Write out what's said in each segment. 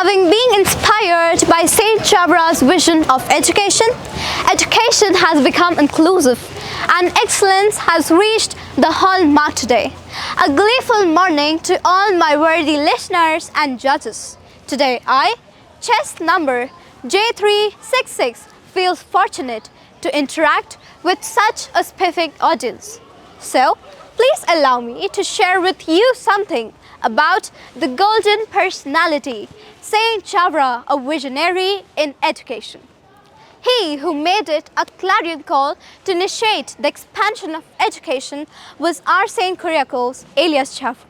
Having been inspired by Saint Chavara's vision of education, education has become inclusive and excellence has reached the hallmark today. A gleeful morning to all my worthy listeners and judges. Today I, chess number J366, feels fortunate to interact with such a specific audience. So, please allow me to share with you something about the golden personality, Saint Chavara, a visionary in education. He who made it a clarion call to initiate the expansion of education was our Saint Kuriakose Elias Chavara.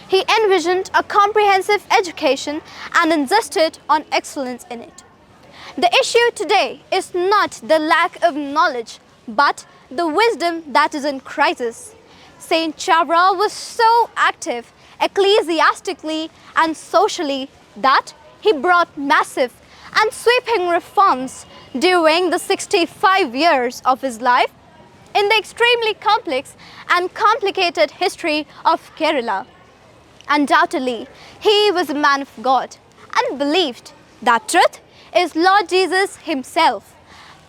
He envisioned a comprehensive education and insisted on excellence in it. The issue today is not the lack of knowledge, but the wisdom that is in crisis. Saint Chavara was so active ecclesiastically and socially that he brought massive and sweeping reforms during the 65 years of his life in the extremely complex and complicated history of Kerala. Undoubtedly, he was a man of God and believed that truth is Lord Jesus himself.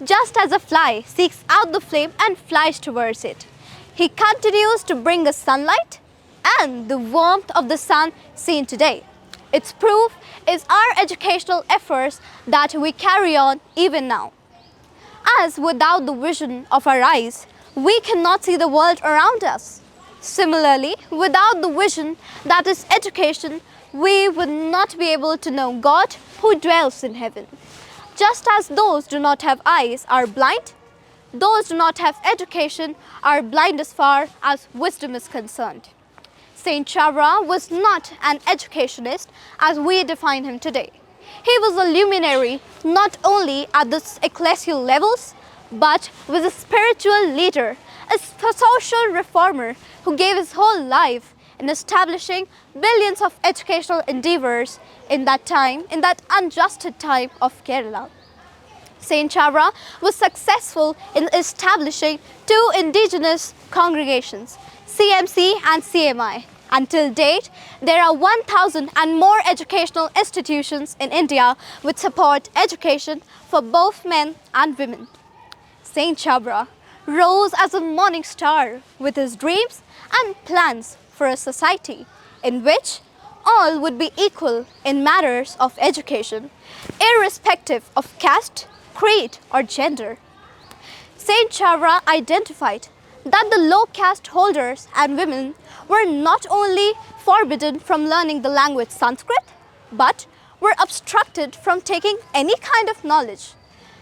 Just as a fly seeks out the flame and flies towards it, he continues to bring us sunlight and the warmth of the sun seen today. Its proof is our educational efforts that we carry on even now. As without the vision of our eyes, we cannot see the world around us. Similarly, without the vision that is education, we would not be able to know God who dwells in heaven. Just as those do not have eyes are blind, those do not have education are blind as far as wisdom is concerned. Saint Chavara was not an educationist as we define him today. He was a luminary not only at the ecclesial levels, but was a spiritual leader, a social reformer who gave his whole life in establishing billions of educational endeavors in that unjusted time of Kerala. Saint Chavara was successful in establishing two indigenous congregations, CMC and CMI. Until date, there are 1,000 and more educational institutions in India which support education for both men and women. Saint Chavara rose as a morning star with his dreams and plans for a society in which all would be equal in matters of education, irrespective of caste, creed or gender. Saint Chavara identified that the low caste holders and women were not only forbidden from learning the language Sanskrit, but were obstructed from taking any kind of knowledge.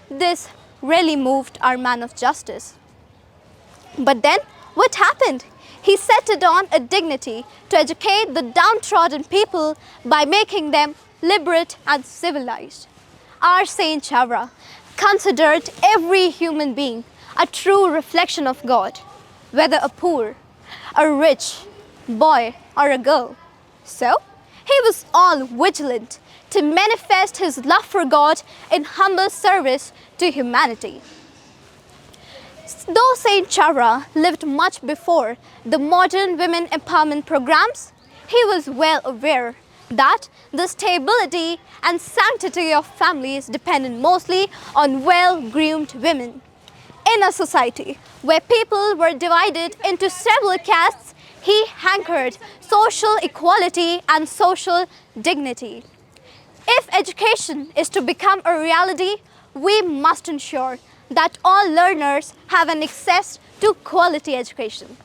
This really moved our man of justice. But then what happened? He set it on a dignity to educate the downtrodden people by making them literate and civilized. Our Saint Chavara considered every human being a true reflection of God, whether a poor, a rich, boy or a girl. So, he was all vigilant to manifest his love for God in humble service to humanity. Though Saint Chavara lived much before the modern women empowerment programs, he was well aware that the stability and sanctity of families depended mostly on well-groomed women. In a society where people were divided into several castes, he hankered social equality and social dignity. If education is to become a reality, we must ensure that all learners have an access to quality education.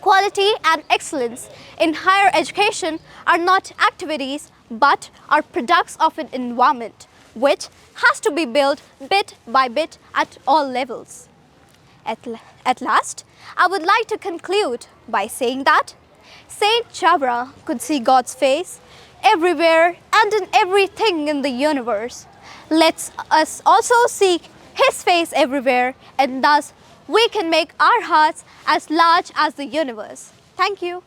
Quality and excellence in higher education are not activities but are products of an environment which has to be built bit by bit at all levels. At last, I would like to conclude by saying that Saint Chavara could see God's face everywhere and in everything in the universe. Let us also seek His face everywhere, and thus we can make our hearts as large as the universe. Thank you.